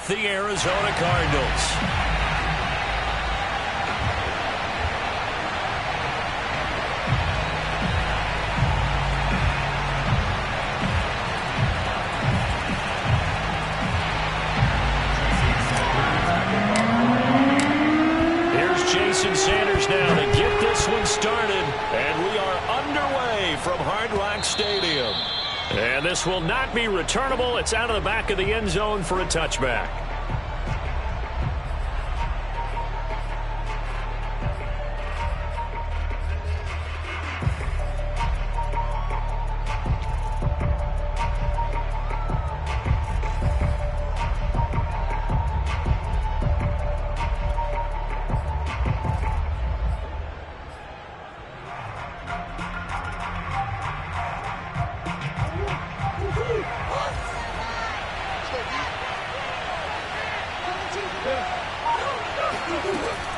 with the Arizona Cardinals. Jason Sanders now to get this one started, and we are underway from Hard Rock Stadium. And this will not be returnable. It's out of the back of the end zone for a touchback.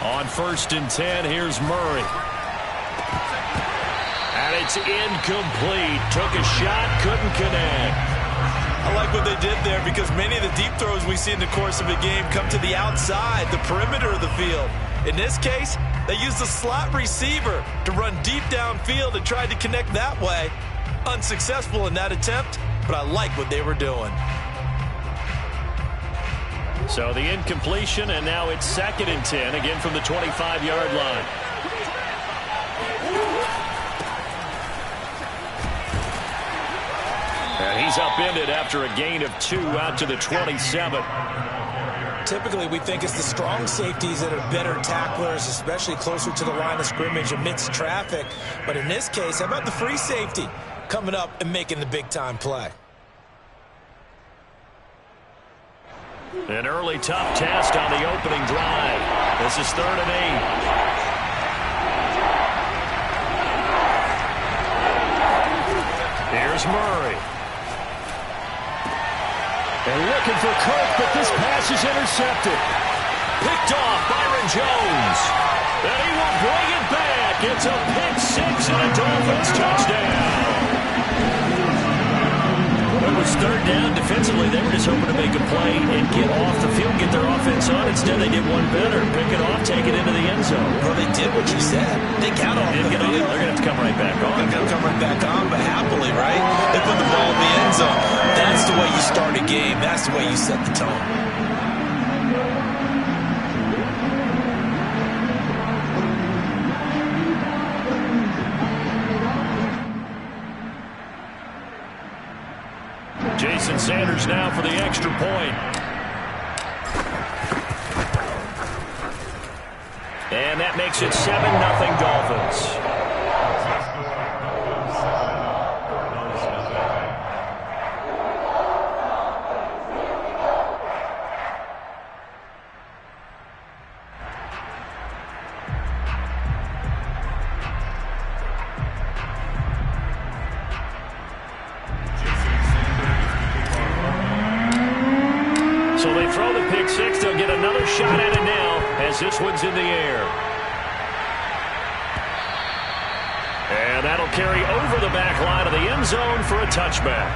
On 1st and 10, here's Murray. And it's incomplete. Took a shot, couldn't connect. I like what they did there because many of the deep throws we see in the course of a game come to the outside, the perimeter of the field. In this case, they used the slot receiver to run deep downfield and tried to connect that way. Unsuccessful in that attempt, but I like what they were doing. So the incompletion, and now it's 2nd and 10, again from the 25-yard line. And he's upended after a gain of 2 out to the 27. Typically, we think it's the strong safeties that are better tacklers, especially closer to the line of scrimmage amidst traffic. But in this case, how about the free safety coming up and making the big-time play? An early tough test on the opening drive. This is 3rd and 8. Here's Murray. And looking for Kirk, but this pass is intercepted. Picked off Byron Jones. And he will bring it back. It's a pick 6 and a Dolphins touchdown. It was 3rd down. Defensively, they were just hoping to make a play and get off the field, get their offense on. Instead, they did one better. Pick it off, take it into the end zone. Well, they did what you said. They got off the field. They're going to have to come right back on. They're going to come right back on, but happily, right? They put the ball in the end zone. That's the way you start a game. That's the way you set the tone. Jason Sanders now for the extra point. And that makes it 7-0 Dolphins. So they throw the pick 6. They'll get another shot at it now as this one's in the air. And that'll carry over the back line of the end zone for a touchback.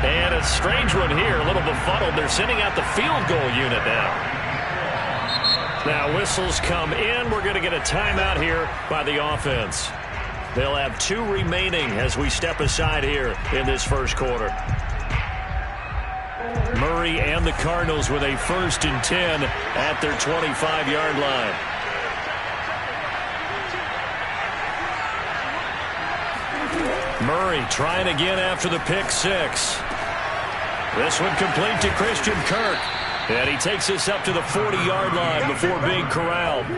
And a strange one here, a little befuddled. They're sending out the field goal unit now. Now whistles come in. We're going to get a timeout here by the offense. They'll have 2 remaining as we step aside here in this first quarter. Murray and the Cardinals with a 1st and 10 at their 25-yard line. Murray trying again after the pick 6. This one complete to Christian Kirk. And he takes us up to the 40-yard line before being corralled.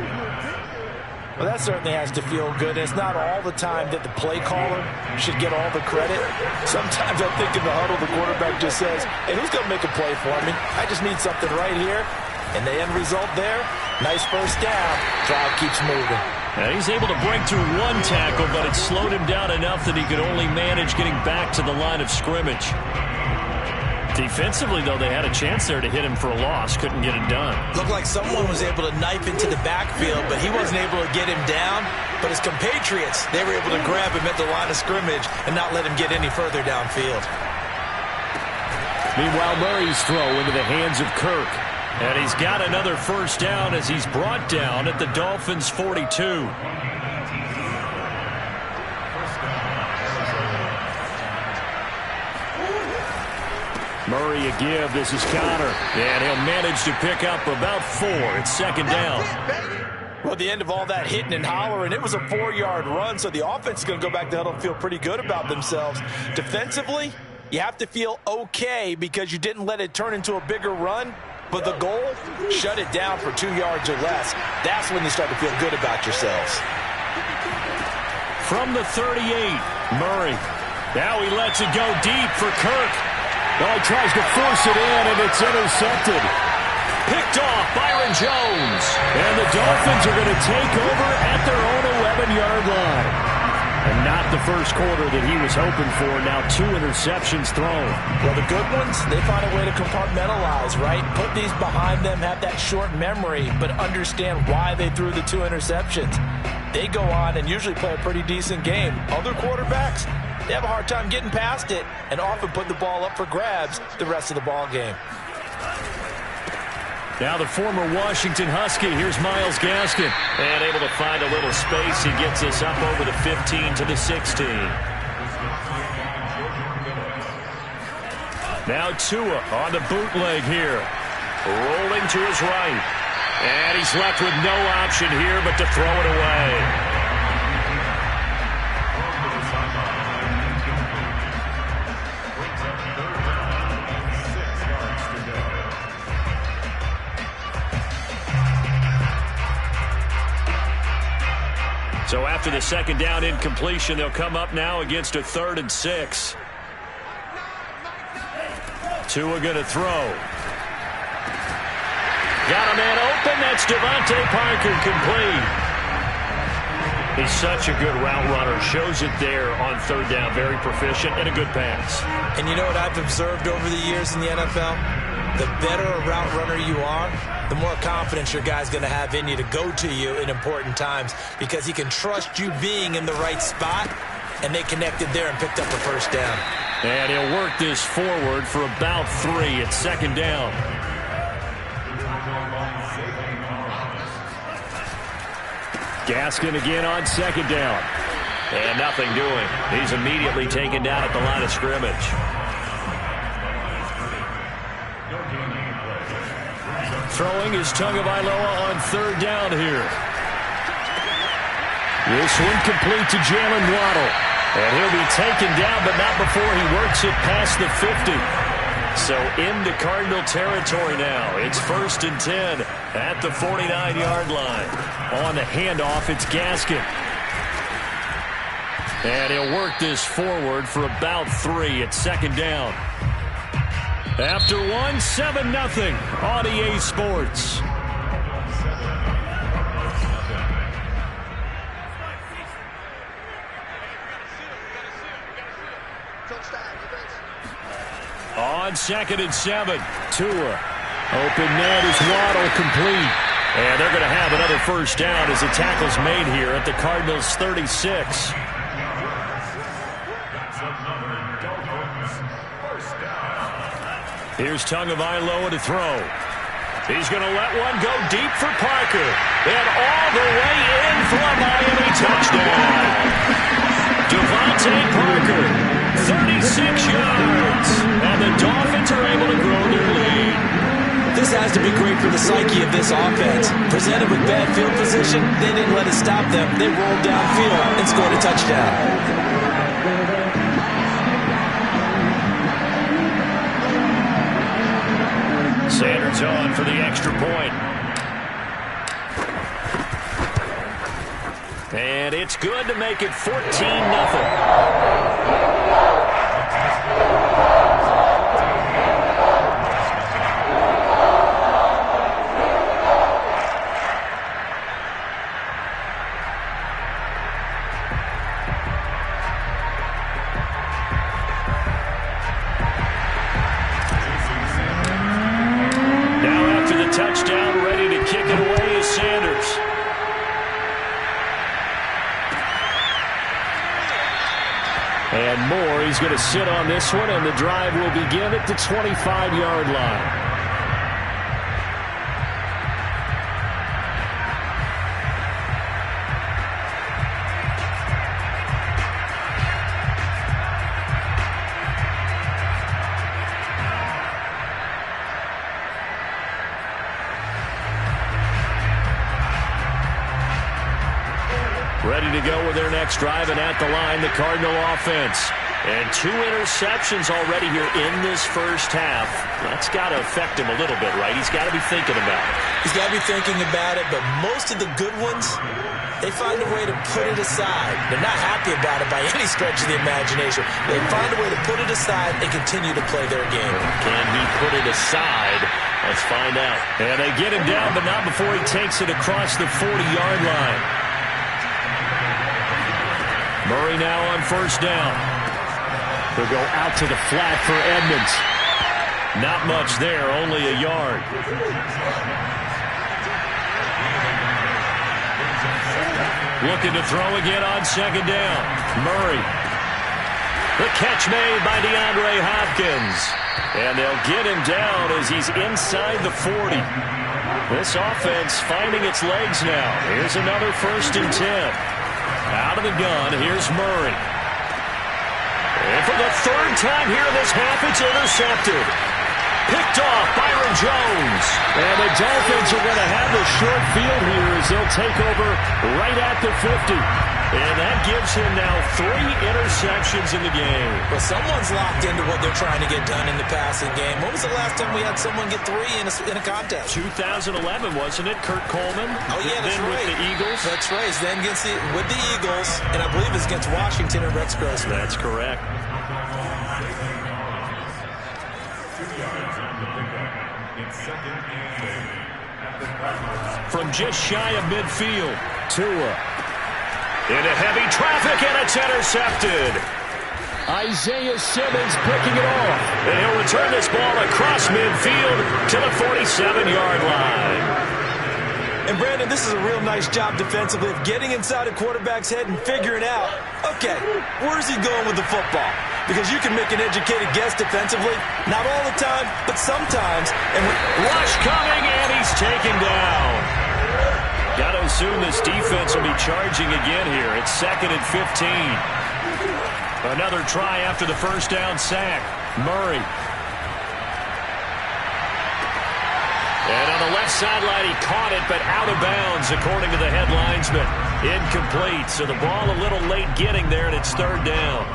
Well, that certainly has to feel good. It's not all the time that the play caller should get all the credit. Sometimes I think in the huddle, the quarterback just says, hey, who's going to make a play for me? I just need something right here. And the end result there, nice first down. Drive keeps moving. And he's able to break through 1 tackle, but it slowed him down enough that he could only manage getting back to the line of scrimmage. Defensively, though, they had a chance there to hit him for a loss. Couldn't get it done. Looked like someone was able to knife into the backfield, but he wasn't able to get him down. But his compatriots, they were able to grab him at the line of scrimmage and not let him get any further downfield. Meanwhile, Murray's throw into the hands of Kirk. And he's got another first down as he's brought down at the Dolphins' 42. Murray a give. This is Connor. And he'll manage to pick up about 4. It's second down. Well, at the end of all that hitting and hollering, it was a 4-yard run, so the offense is going to go back to huddle and feel pretty good about themselves. Defensively, you have to feel okay because you didn't let it turn into a bigger run, but the goal, shut it down for 2 yards or less. That's when you start to feel good about yourselves. From the 38, Murray. Now he lets it go deep for Kirk. Well, he tries to force it in, and it's intercepted. Picked off Byron Jones. And the Dolphins are going to take over at their own 11-yard line. And not the first quarter that he was hoping for. Now 2 interceptions thrown. Well, the good ones, they find a way to compartmentalize, right? Put these behind them, have that short memory, but understand why they threw the 2 interceptions. They go on and usually play a pretty decent game. Other quarterbacks, they have a hard time getting past it and often put the ball up for grabs the rest of the ball game. Now the former Washington Husky. Here's Myles Gaskin. And able to find a little space. He gets us up over the 15 to the 16. Now Tua on the bootleg here. Rolling to his right. And he's left with no option here but to throw it away. So after the second down incompletion, they'll come up now against a 3rd and 6. Tua going to throw. Got a man open. That's Devontae Parker, complete. He's such a good route runner. Shows it there on 3rd down. Very proficient and a good pass. And you know what I've observed over the years in the NFL? The better a route runner you are, the more confidence your guy's going to have in you to go to you in important times because he can trust you being in the right spot, and they connected there and picked up a first down. And he'll work this forward for about 3 at second down. Gaskin again on second down. And nothing doing. He's immediately taken down at the line of scrimmage. Throwing is Tagovailoa on 3rd down here. This one complete to Jalen Waddle. And he'll be taken down, but not before he works it past the 50. So into Cardinal territory now. It's 1st and 10 at the 49-yard line. On the handoff, it's Gaskin. And he'll work this forward for about 3 at second down. After 1, 7-0 on EA Sports. On 2nd and 7, Tua. Open net is Waddle, complete. And they're going to have another first down as the tackle's made here at the Cardinals' 36. Here's Tagovailoa to throw. He's going to let one go deep for Parker. And all the way in for a Miami touchdown. Devontae Parker, 36 yards. And the Dolphins are able to grow their lead. This has to be great for the psyche of this offense. Presented with bad field position, they didn't let it stop them. They rolled downfield and scored a touchdown. Sanders on for the extra point. And it's good to make it 14-0. And Moore, he's going to sit on this one, and the drive will begin at the 25-yard line. Ready to go with their next drive, and at the line, the Cardinal offense. And 2 interceptions already here in this first half. That's got to affect him a little bit, right? He's got to be thinking about it. He's got to be thinking about it, but most of the good ones, they find a way to put it aside. They're not happy about it by any stretch of the imagination. They find a way to put it aside and continue to play their game. Can he put it aside? Let's find out. And they get him down, but not before he takes it across the 40-yard line. Murray now on first down. They'll go out to the flat for Edmonds. Not much there, only a yard. Looking to throw again on second down. Murray. The catch made by DeAndre Hopkins. And they'll get him down as he's inside the 40. This offense finding its legs now. Here's another 1st and 10. Out of the gun, here's Murray. And for the 3rd time here in this half, it's intercepted. Picked off Byron Jones. And the Dolphins are going to have the short field here as they'll take over right at the 50. And that gives him now 3 interceptions in the game. Well, someone's locked into what they're trying to get done in the passing game. When was the last time we had someone get 3 in a contest? 2011, wasn't it? Kurt Coleman? Oh, yeah, that's then right. With the Eagles? That's right. Then with the Eagles, and I believe it's against Washington and Rex Grossman. That's correct. From just shy of midfield, Tua. Into heavy traffic, and it's intercepted. Isaiah Simmons picking it off. And he'll return this ball across midfield to the 47-yard line. And, Brandon, this is a real nice job defensively of getting inside a quarterback's head and figuring out, okay, where's he going with the football? Because you can make an educated guess defensively. Not all the time, but sometimes. And Rush coming, and he's taken down. Got to assume this defense will be charging again here. It's 2nd and 15. Another try after the first down sack. Murray. And on the left sideline, he caught it, but out of bounds, according to the head linesman. Incomplete, so the ball a little late getting there, and it's 3rd down.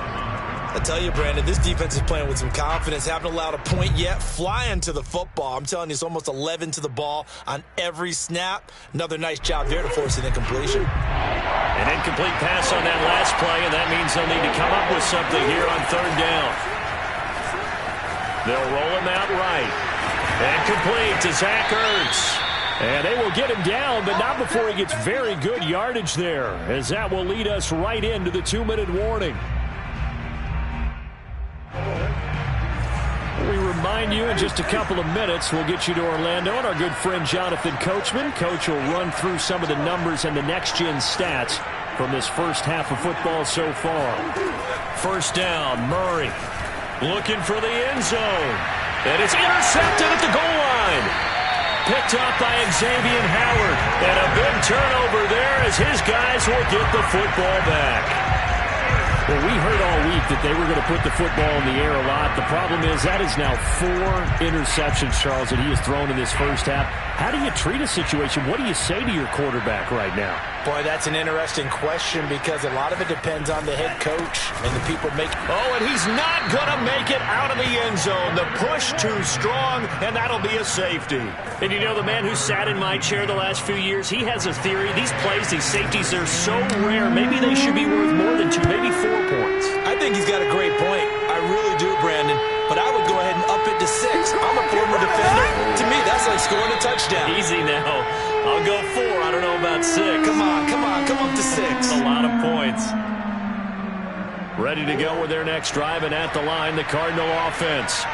I tell you, Brandon, this defense is playing with some confidence. Haven't allowed a point yet. Flying to the football. I'm telling you, it's almost 11 to the ball on every snap. Another nice job there to force an incompletion. An incomplete pass on that last play, and that means they'll need to come up with something here on 3rd down. They'll roll him out right. And complete to Zach Ertz. And they will get him down, but not before he gets very good yardage there, as that will lead us right into the 2-minute warning. We remind you in just a couple of minutes, we'll get you to Orlando and our good friend Jonathan Coachman. Coach will run through some of the numbers and the next-gen stats from this first half of football so far. First down, Murray looking for the end zone. And it's intercepted at the goal line. Picked up by Xavier Howard. And a big turnover there as his guys will get the football back. Well, we heard all week that they were going to put the football in the air a lot. The problem is that is now 4 interceptions, Charles, that he has thrown in this first half. How do you treat a situation? What do you say to your quarterback right now? Boy, that's an interesting question because a lot of it depends on the head coach and the people making. Oh, and he's not going to make it out of the end zone. The push too strong, and that'll be a safety. And you know, the man who sat in my chair the last few years, he has a theory. These plays, these safeties, they're so rare. Maybe they should be worth more than 2, maybe 4 points. I think he's got a great point. I really do, Brandon. But I would go ahead and up it to 6. I'm a former defender. To me, that's like scoring a touchdown. Easy now. I'll go 4. I don't know about 6. Come up to 6. That's a lot of points. Ready to go with their next drive, and at the line, the Cardinal offense.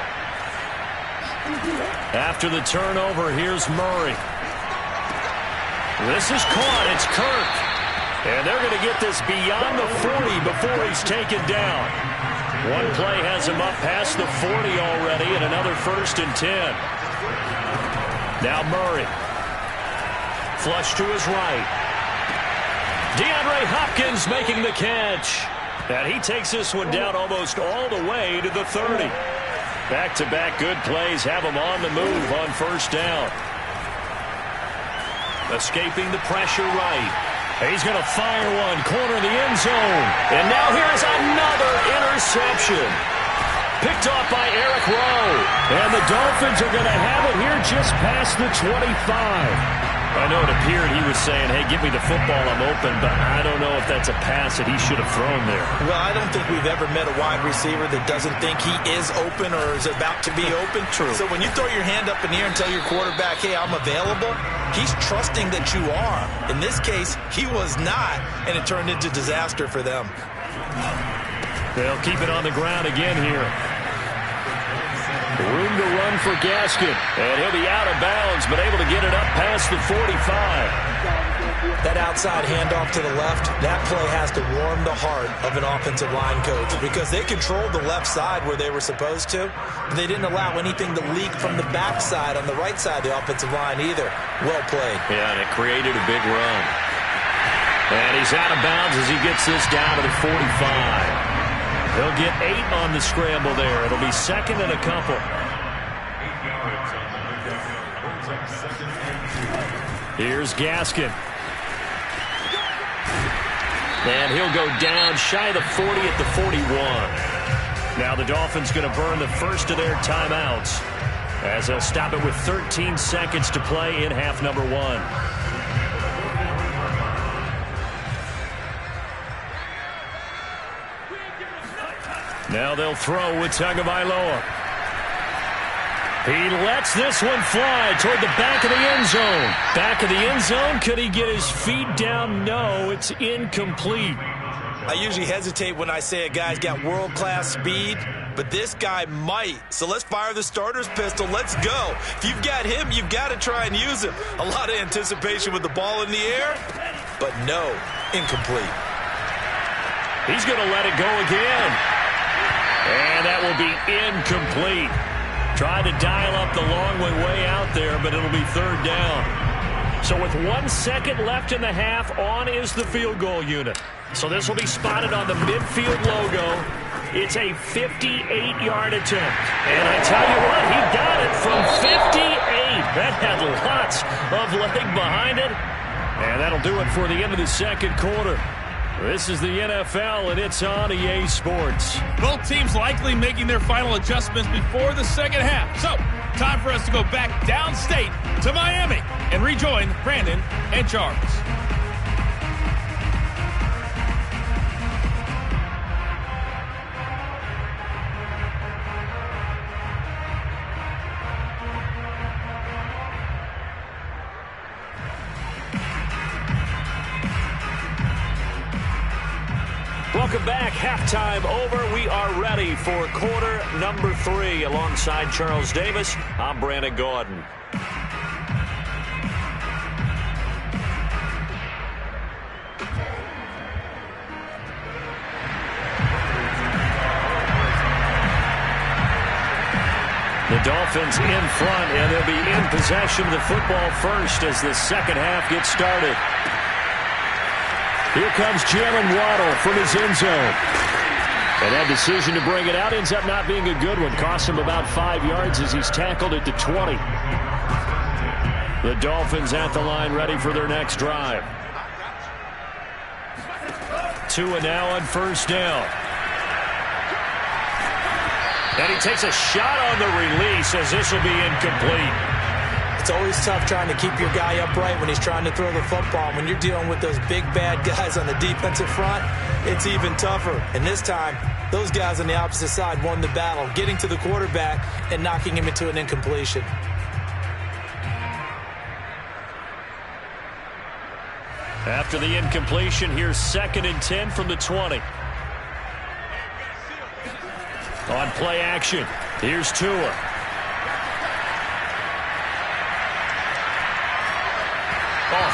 After the turnover, here's Murray. This is caught. It's Kirk. And they're going to get this beyond the 40 before he's taken down. One play has him up past the 40 already, and another 1st and 10. Now Murray. Flush to his right. DeAndre Hopkins making the catch. And he takes this one down almost all the way to the 30. Back-to-back good plays have him on the move on 1st down. Escaping the pressure right. He's going to fire one, corner of the end zone. And now here's another interception. Picked off by Eric Rowe. And the Dolphins are going to have it here just past the 25. I know it appeared he was saying, hey, give me the football, I'm open, but I don't know if that's a pass that he should have thrown there. Well, I don't think we've ever met a wide receiver that doesn't think he is open or is about to be open. True. So when you throw your hand up in the air and tell your quarterback, hey, I'm available, he's trusting that you are. In this case, he was not, and it turned into disaster for them. They'll keep it on the ground again here. Room to run for Gaskin. And he'll be out of bounds, but able to get it up past the 45. That outside handoff to the left, that play has to warm the heart of an offensive line coach because they controlled the left side where they were supposed to. But they didn't allow anything to leak from the backside on the right side of the offensive line either. Well played. Yeah, and it created a big run. And he's out of bounds as he gets this down to the 45. He'll get 8 on the scramble there. It'll be 2nd and a couple. Here's Gaskin. And he'll go down shy of the 40 at the 41. Now the Dolphins going to burn the first of their timeouts as they'll stop it with 13 seconds to play in half number 1. Now they'll throw with Tagovailoa. He lets this one fly toward the back of the end zone. Back of the end zone. Could he get his feet down? No, it's incomplete. I usually hesitate when I say a guy's got world-class speed, but this guy might. So let's fire the starter's pistol. Let's go. If you've got him, you've got to try and use him. A lot of anticipation with the ball in the air, but no, incomplete. He's going to let it go again. And that will be incomplete. Tried to dial up the long one way out there, but it'll be 3rd down. So with 1 second left in the half, on is the field goal unit. So this will be spotted on the midfield logo. It's a 58-yard attempt. And I tell you what, he got it from 58. That had lots of leg behind it. And that'll do it for the end of the 2nd quarter. This is the NFL, and it's on EA Sports. Both teams likely making their final adjustments before the 2nd half. So, time for us to go back downstate to Miami and rejoin Brandon and Charles. Welcome back. Halftime over. We are ready for quarter number 3. Alongside Charles Davis, I'm Brandon Gaudin. The Dolphins in front, and they'll be in possession of the football first as the 2nd half gets started. Here comes Jalen Waddle from his end zone. And that decision to bring it out ends up not being a good one. Cost him about 5 yards as he's tackled at the 20. The Dolphins at the line ready for their next drive. Tua now on 1st down. And he takes a shot on the release as this will be incomplete. It's always tough trying to keep your guy upright when he's trying to throw the football. When you're dealing with those big, bad guys on the defensive front, it's even tougher. And this time, those guys on the opposite side won the battle, getting to the quarterback and knocking him into an incompletion. After the incompletion, here's 2nd and 10 from the 20. On play action, here's Tua.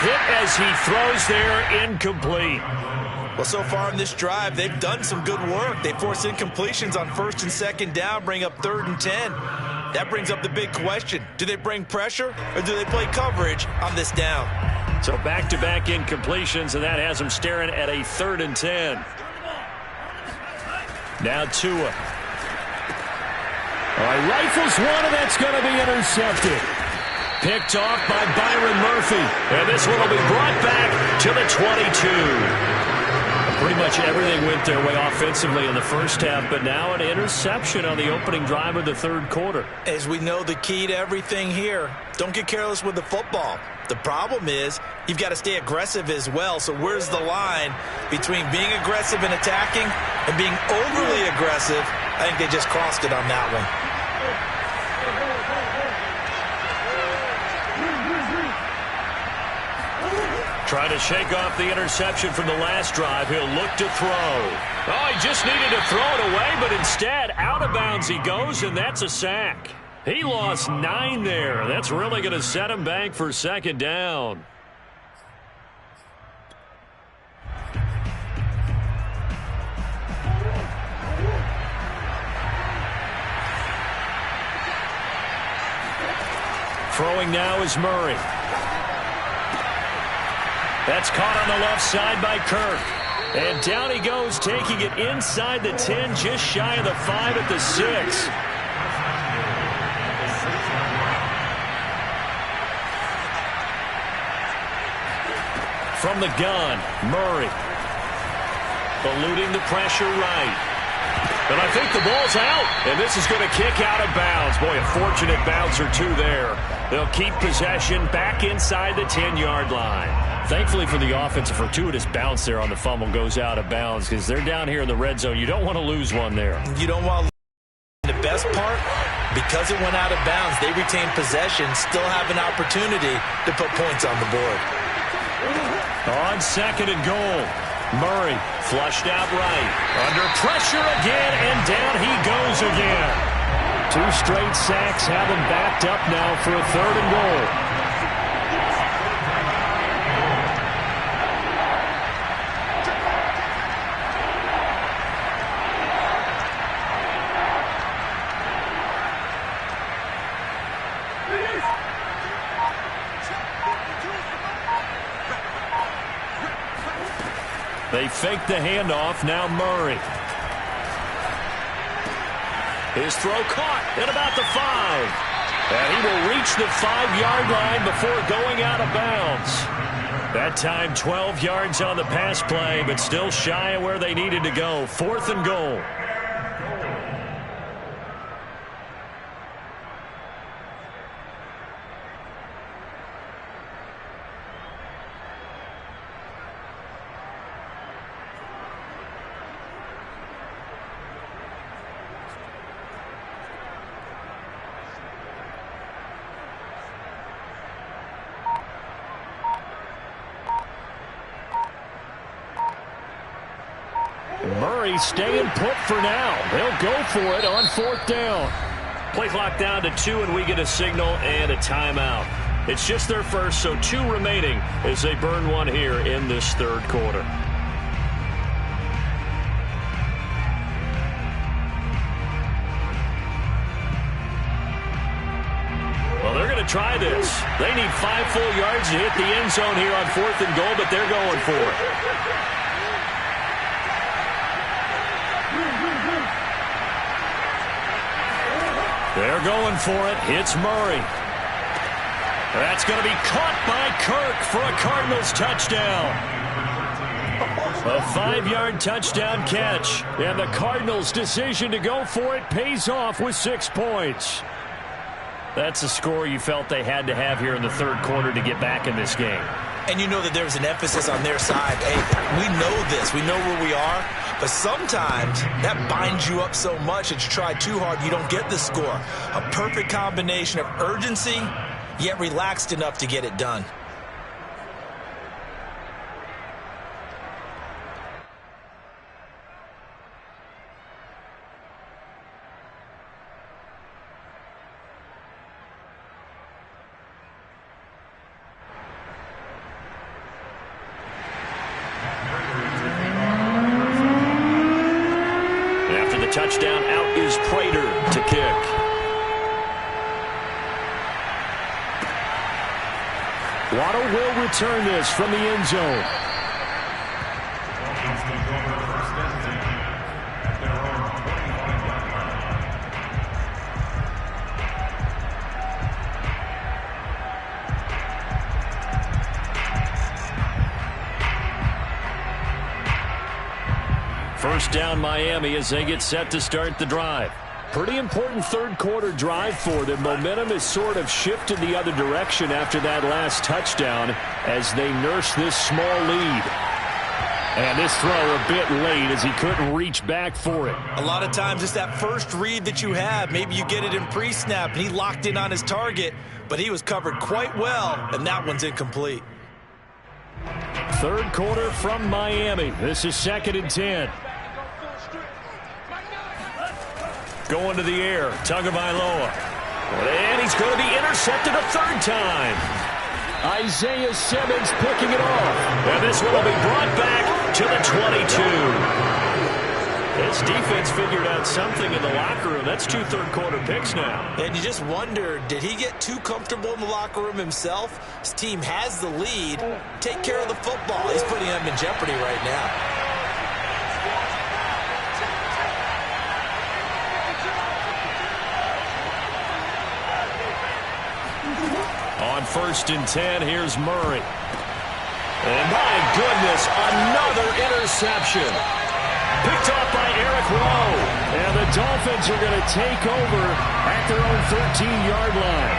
Hit as he throws there, incomplete. Well, so far in this drive, they've done some good work. They force incompletions on 1st and 2nd down, bring up 3rd and 10. That brings up the big question. Do they bring pressure or do they play coverage on this down? So back-to-back incompletions, and that has them staring at a 3rd and 10. Now Tua. All right, rifles one, and that's going to be intercepted. Picked off by Byron Murphy. And this one will be brought back to the 22. Pretty much everything went their way offensively in the first half, but now an interception on the opening drive of the 3rd quarter. As we know, the key to everything here, don't get careless with the football. The problem is you've got to stay aggressive as well. So where's the line between being aggressive and attacking and being overly aggressive? I think they just crossed it on that one. Trying to shake off the interception from the last drive. He'll look to throw. Oh, he just needed to throw it away, but instead, out of bounds he goes, and that's a sack. He lost 9 there. That's really going to set him back for 2nd down. Throwing now is Murray. That's caught on the left side by Kirk. And down he goes, taking it inside the 10, just shy of the 5 at the 6. From the gun, Murray. Eluding the pressure right. And I think the ball's out. And this is going to kick out of bounds. Boy, a fortunate bounce or two there. They'll keep possession back inside the 10-yard line. Thankfully for the offense, a fortuitous bounce there on the fumble goes out of bounds because they're down here in the red zone. You don't want to lose one there. You don't want to. The best part, because it went out of bounds, they retain possession, still have an opportunity to put points on the board. On 2nd and goal, Murray flushed out right. Under pressure again, and down he goes again. 2 straight sacks have him backed up now for a 3rd and goal. They fake the handoff. Now Murray. His throw caught at about the 5. And he will reach the 5-yard line before going out of bounds. That time 12 yards on the pass play, but still shy of where they needed to go. 4th and goal. Murray staying put for now. They'll go for it on 4th down. Play clock down to 2, and we get a signal and a timeout. It's just their first, so 2 remaining as they burn one here in this 3rd quarter. Well, they're going to try this. They need 5 full yards to hit the end zone here on 4th and goal, but they're going for it. They're going for it. It's Murray. That's going to be caught by Kirk for a Cardinals touchdown. A 5-yard touchdown catch. And the Cardinals' decision to go for it pays off with 6 points. That's a score you felt they had to have here in the 3rd quarter to get back in this game. And you know that there was an emphasis on their side. Hey, we know this. We know where we are. But sometimes that binds you up so much that you try too hard, you don't get the score. A perfect combination of urgency, yet relaxed enough to get it done. touchdown. Out is Prater to kick. Waddle will return this from the end zone. First down Miami as they get set to start the drive. Pretty important third quarter drive for them. Momentum has sort of shifted the other direction after that last touchdown as they nurse this small lead. And this throw a bit late as he couldn't reach back for it. A lot of times it's that first read that you have. Maybe you get it in pre-snap and he locked in on his target, but he was covered quite well, and that one's incomplete. Third quarter from Miami. This is 2nd and 10. Going to the air, Tagovailoa. And he's going to be intercepted a third time. Isaiah Simmons picking it off. And this one will be brought back to the 22. This defense figured out something in the locker room. That's 2 third-quarter picks now. And you just wonder, did he get too comfortable in the locker room himself? His team has the lead. Take care of the football. He's putting them in jeopardy right now. On 1st and 10, here's Murray. And my goodness, another interception. Picked off by Eric Rowe. And the Dolphins are going to take over at their own 13-yard line.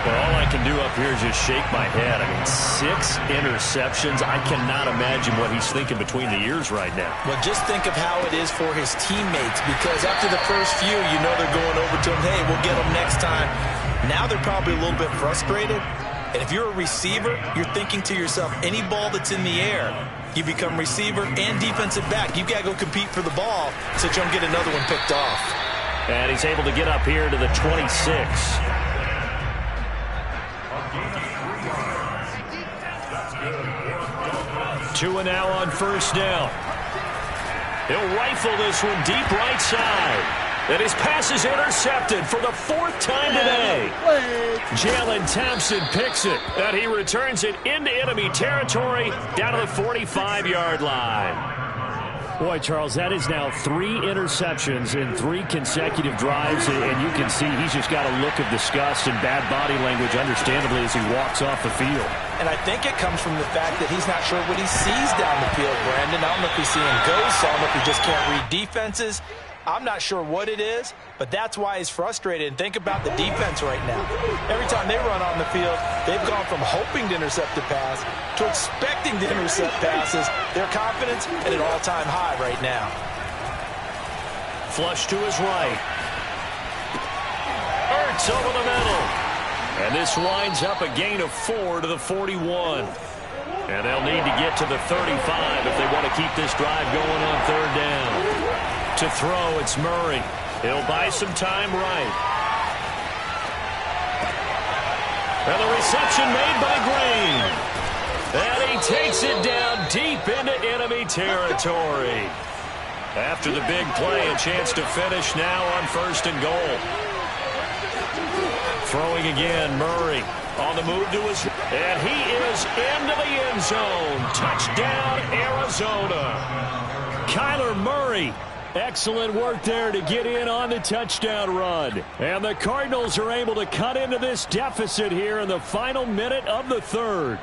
Well, all I can do up here is just shake my head. I mean, 6 interceptions. I cannot imagine what he's thinking between the ears right now. Well, just think of how it is for his teammates, because after the first few, you know they're going over to him, hey, we'll get him next time. Now they're probably a little bit frustrated. And if you're a receiver, you're thinking to yourself, any ball that's in the air, you become receiver and defensive back. You've got to go compete for the ball so you don't get another one picked off. And he's able to get up here to the 26. 2 now on 1st down. He'll rifle this one deep right side. And his pass is intercepted for the 4th time today. Jalen Thompson picks it, and he returns it into enemy territory down to the 45-yard line. Boy, Charles, that is now 3 interceptions in 3 consecutive drives, and you can see he's just got a look of disgust and bad body language, understandably, as he walks off the field. And I think it comes from the fact that he's not sure what he sees down the field, Brandon. I don't know if he's seeing ghosts. I don't know if he just can't read defenses. I'm not sure what it is, but that's why he's frustrated. And think about the defense right now. Every time they run on the field, they've gone from hoping to intercept a pass to expecting to intercept passes. Their confidence at an all-time high right now. Flush to his right. Ertz over the middle. And this winds up a gain of 4 to the 41. And they'll need to get to the 35 if they want to keep this drive going on 3rd down. To throw, it's Murray. He'll buy some time right. And the reception made by Green. And he takes it down deep into enemy territory. After the big play, a chance to finish now on 1st and goal. Throwing again, Murray on the move to his... And he is into the end zone. Touchdown, Arizona. Kyler Murray. Excellent work there to get in on the touchdown run. And the Cardinals are able to cut into this deficit here in the final minute of the 3rd.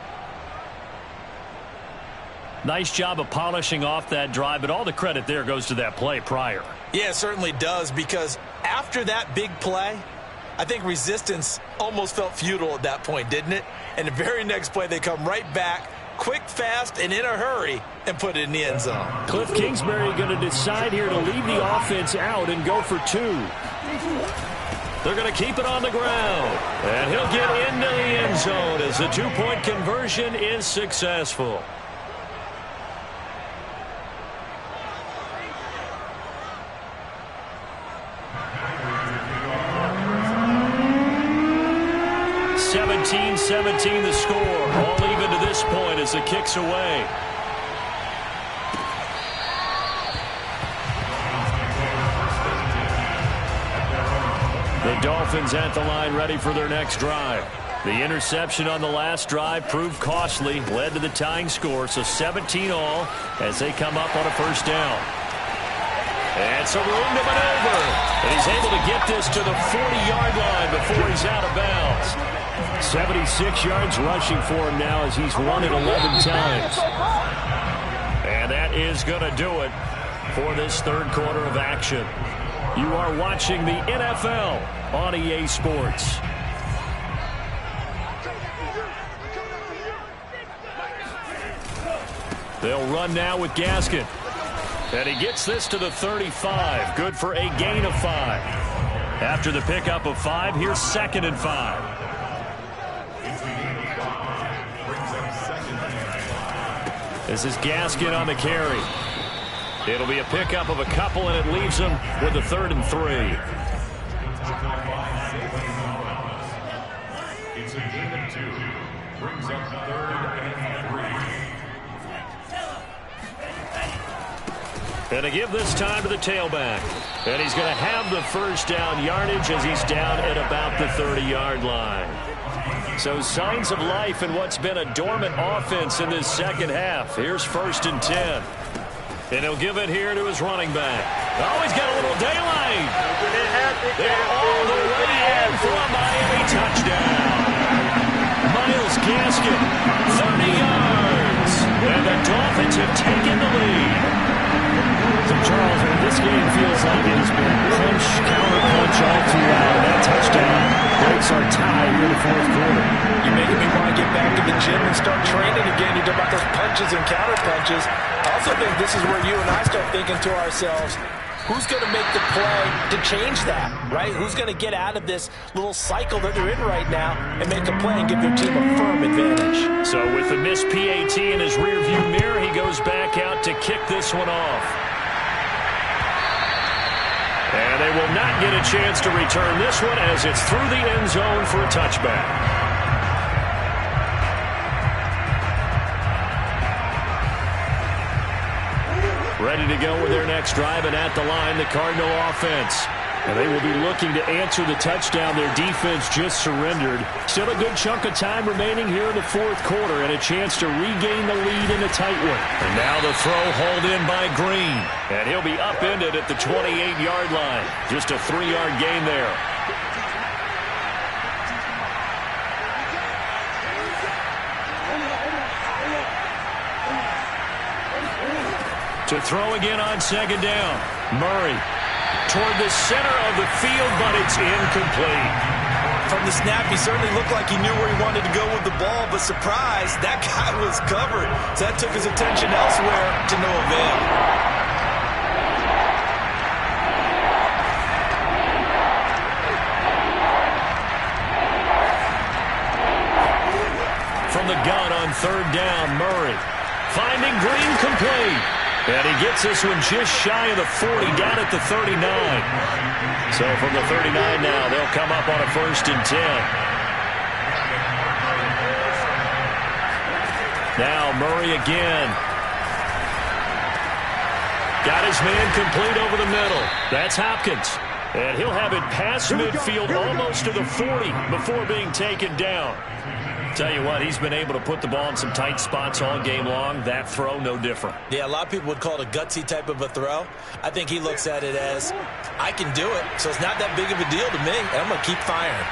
Nice job of polishing off that drive, but all the credit there goes to that play prior. Yeah, it certainly does, because after that big play, I think resistance almost felt futile at that point, didn't it? And the very next play, they come right back, quick, fast, and in a hurry, and put it in the end zone. Cliff Kingsbury going to decide here to leave the offense out and go for 2. They're going to keep it on the ground. And he'll get into the end zone as the 2-point conversion is successful. (17-17) the score. All even to this point as the kick's away. The Dolphins at the line ready for their next drive. The interception on the last drive proved costly, led to the tying score, so 17 all as they come up on a first down. And some room to maneuver. And he's able to get this to the 40-yard line before he's out of bounds. 76 yards rushing for him now as he's run it 11 times. And that is going to do it for this third quarter of action. You are watching the NFL on EA Sports. They'll run now with Gaskin. And he gets this to the 35. Good for a gain of 5. After the pickup of 5, here's 2nd and 5. This is Gaskin on the carry. It'll be a pickup of a couple, and it leaves him with a 3rd and 3. It's a gain of 2. Brings up 3rd and 3. And to give this time to the tailback. And he's going to have the first down yardage as he's down at about the 30-yard line. So signs of life in what's been a dormant offense in this second half. Here's 1st and 10. And he'll give it here to his running back. Oh, he's got a little daylight. They're all the way in for a Miami touchdown. Myles Gaskin, 30 yards. And the Dolphins have taken the lead. So, Charles, this game feels like it has been punch, counter-punch all throughout. And that touchdown breaks our tie here in the fourth quarter. You're making me want to get back to the gym and start training again. You talk about those punches and counter-punches. I also think this is where you and I start thinking to ourselves, who's going to make the play to change that, right? Who's going to get out of this little cycle that they're in right now and make a play and give their team a firm advantage? So with the missed PAT in his rearview mirror, he goes back out to kick this one off. And they will not get a chance to return this one as it's through the end zone for a touchback. Ready to go with their next drive, and at the line, the Cardinal offense. And they will be looking to answer the touchdown their defense just surrendered. Still a good chunk of time remaining here in the fourth quarter and a chance to regain the lead in a tight one. And now the throw hauled in by Green. And he'll be upended at the 28-yard line. Just a 3-yard gain there. To throw again on 2nd down. Murray toward the center of the field, but it's incomplete. From the snap, he certainly looked like he knew where he wanted to go with the ball, but surprise, that guy was covered. So that took his attention elsewhere to no avail. From the gun on 3rd down, Murray finding Green complete. And he gets this one just shy of the 40, down at the 39. So from the 39 now, they'll come up on a 1st and 10. Now Murray again. Got his man complete over the middle. That's Hopkins. And he'll have it past midfield almost to the 40 before being taken down. Tell you what, he's been able to put the ball in some tight spots all game long. That throw, no different. Yeah, a lot of people would call it a gutsy type of a throw. I think he looks at it as, I can do it, so it's not that big of a deal to me, and I'm going to keep firing.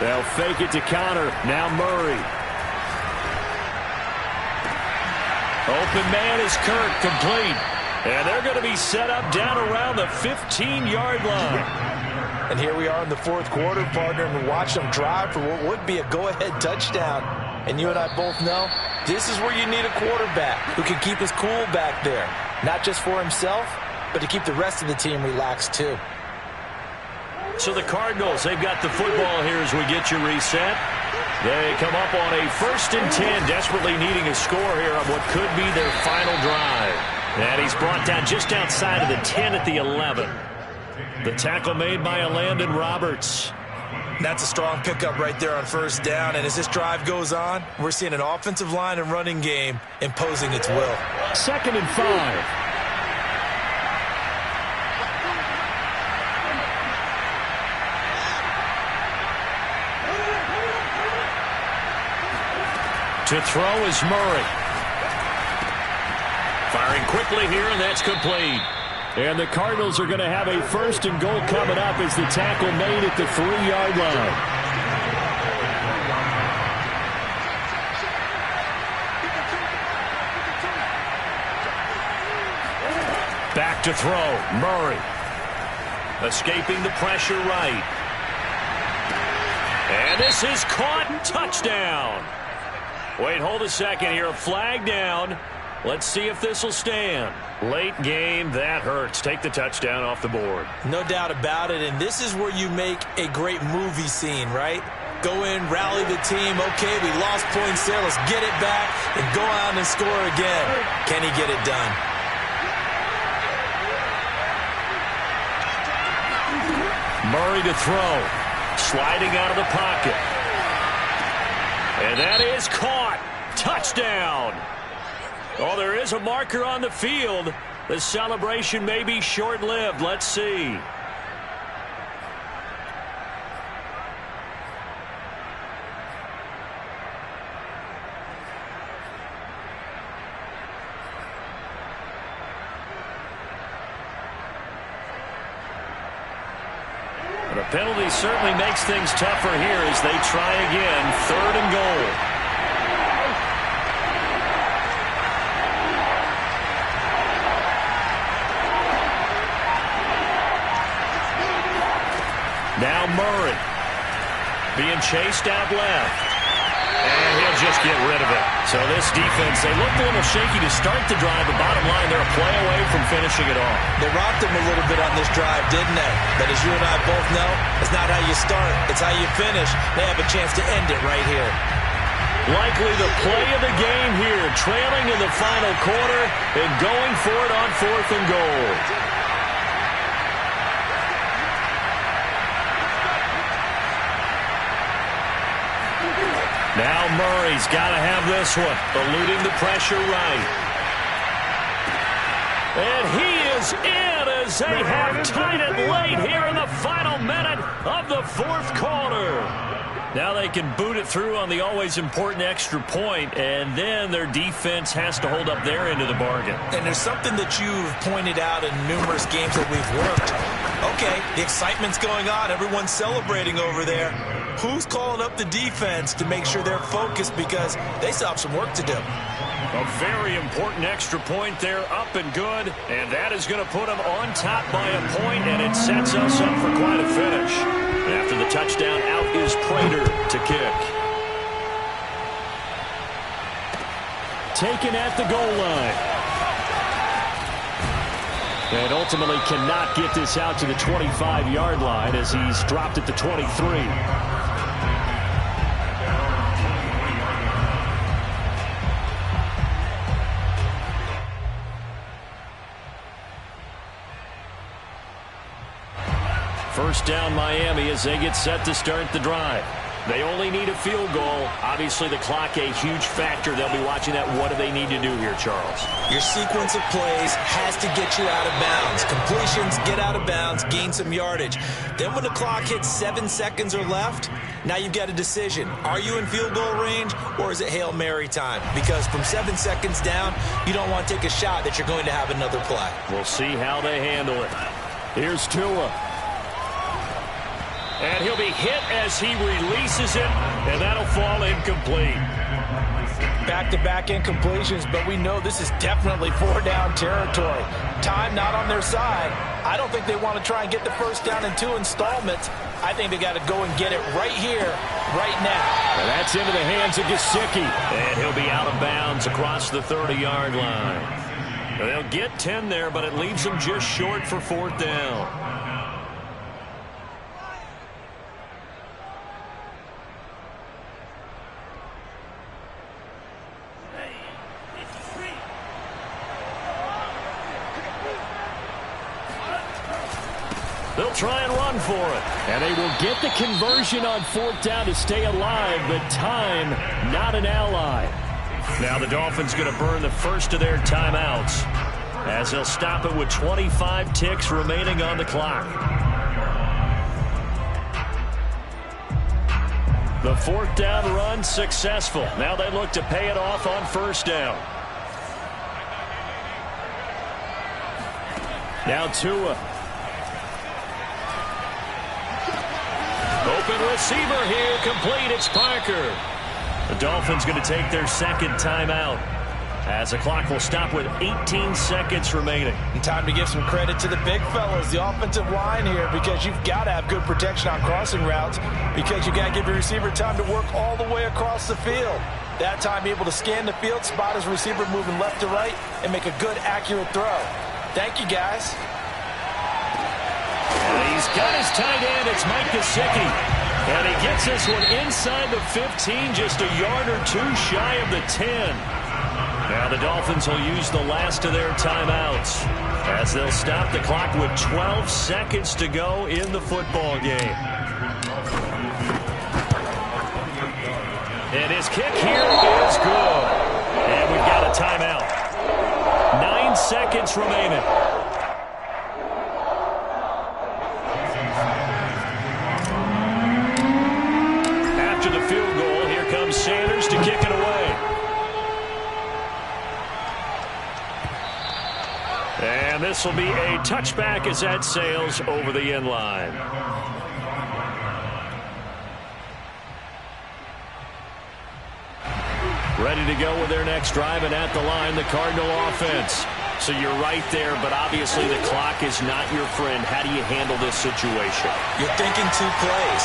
They'll fake it to counter. Now Murray. Open man is Kirk, complete. And they're going to be set up down around the 15-yard line. And here we are in the fourth quarter, partner, and watch them drive for what would be a go-ahead touchdown. And you and I both know this is where you need a quarterback who can keep his cool back there. Not just for himself, but to keep the rest of the team relaxed too. So the Cardinals, they've got the football here as we get you reset. They come up on a 1st and 10, desperately needing a score here on what could be their final drive. And he's brought down just outside of the 10 at the 11. The tackle made by Landon Roberts. That's a strong pickup right there on 1st down. And as this drive goes on, we're seeing an offensive line and running game imposing its will. 2nd and 5. To throw is Murray. Firing quickly here, and that's complete. And the Cardinals are going to have a 1st and goal coming up as the tackle made at the 3-yard line. Back to throw, Murray. Escaping the pressure right. And this is caught. Touchdown. Wait, hold a second here. A flag down. Let's see if this will stand. Late game, that hurts. Take the touchdown off the board. No doubt about it, and this is where you make a great movie scene, right? Go in, rally the team. Okay, we lost points there. Let's get it back and go out and score again. Can he get it done? Murray to throw. Sliding out of the pocket. And that is caught. Touchdown. Oh, there is a marker on the field. The celebration may be short-lived. Let's see. And a penalty certainly makes things tougher here as they try again. 3rd and goal. Now Murray being chased out left. And he'll just get rid of it. So this defense, they looked a little shaky to start the drive, but bottom line, they're a play away from finishing it off. They rocked them a little bit on this drive, didn't they? But as you and I both know, it's not how you start, it's how you finish. They have a chance to end it right here. Likely the play of the game here, trailing in the final quarter and going for it on 4th and goal. Now Murray's got to have this one, eluding the pressure right. And he is in as they have tied it late here in the final minute of the 4th quarter. Now they can boot it through on the always important extra point, and then their defense has to hold up their end of the bargain. And there's something that you've pointed out in numerous games that we've worked. Okay, the excitement's going on. Everyone's celebrating over there. Who's calling up the defense to make sure they're focused because they still have some work to do? A very important extra point there, up and good, and that is going to put them on top by a point, and it sets us up for quite a finish. After the touchdown, out is Prater to kick. Taken at the goal line. And ultimately cannot get this out to the 25-yard line as he's dropped at the 23. First down Miami as they get set to start the drive. They only need a field goal. Obviously, the clock a huge factor. They'll be watching that. What do they need to do here, Charles? Your sequence of plays has to get you out of bounds. Completions, get out of bounds, gain some yardage. Then when the clock hits 7 seconds or left, now you've got a decision. Are you in field goal range or is it Hail Mary time? Because from 7 seconds down, you don't want to take a shot that you're going to have another play. We'll see how they handle it. Here's Tua. And he'll be hit as he releases it, and that'll fall incomplete. Back-to-back incompletions, but we know this is definitely 4-down territory. Time not on their side. I don't think they want to try and get the first down in 2 installments. I think they got to go and get it right here, right now. And that's into the hands of Gesicki. And he'll be out of bounds across the 30-yard line. They'll get 10 there, but it leaves them just short for 4th down. They'll try and run for it. And they will get the conversion on 4th down to stay alive, but time not an ally. Now the Dolphins going to burn the first of their timeouts as they'll stop it with 25 ticks remaining on the clock. The fourth down run successful. Now they look to pay it off on first down. Now Tua. Open receiver here, complete. It's Parker. The Dolphins going to take their second timeout as the clock will stop with 18 seconds remaining. And time to give some credit to the big fellas, the offensive line here, because you've got to have good protection on crossing routes, because you got to give your receiver time to work all the way across the field. That time able to scan the field, spot his receiver moving left to right, and make a good, accurate throw. Thank you, guys. And he's got his tight end. It's Mike Gesicki. And he gets this one inside the 15, just a yard or two shy of the 10. Now the Dolphins will use the last of their timeouts as they'll stop the clock with 12 seconds to go in the football game. And his kick here is good. And we've got a timeout. 9 seconds remaining. After the field goal, here comes Sanders to kick it away. And this will be a touchback as that sails over the end line. Ready to go with their next drive, and at the line, the Cardinal offense. So you're right there, but obviously the clock is not your friend. How do you handle this situation? You're thinking 2 plays.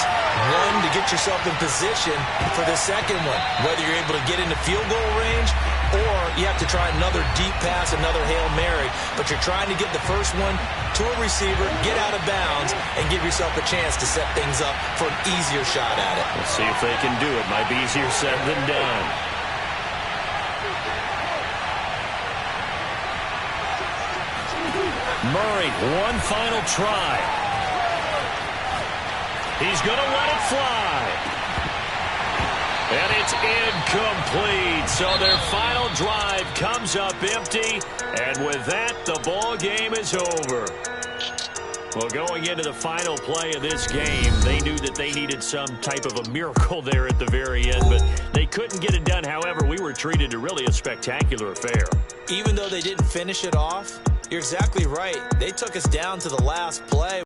One, to get yourself in position for the second one, whether you're able to get into field goal range or you have to try another deep pass, another Hail Mary. But you're trying to get the first one to a receiver, get out of bounds, and give yourself a chance to set things up for an easier shot at it. Let's see if they can do it. Might be easier said than done. Murray, one final try. He's going to let it fly. And it's incomplete. So their final drive comes up empty. And with that, the ball game is over. Well, going into the final play of this game, they knew that they needed some type of a miracle there at the very end, but they couldn't get it done. However, we were treated to really a spectacular affair. Even though they didn't finish it off, you're exactly right. They took us down to the last play.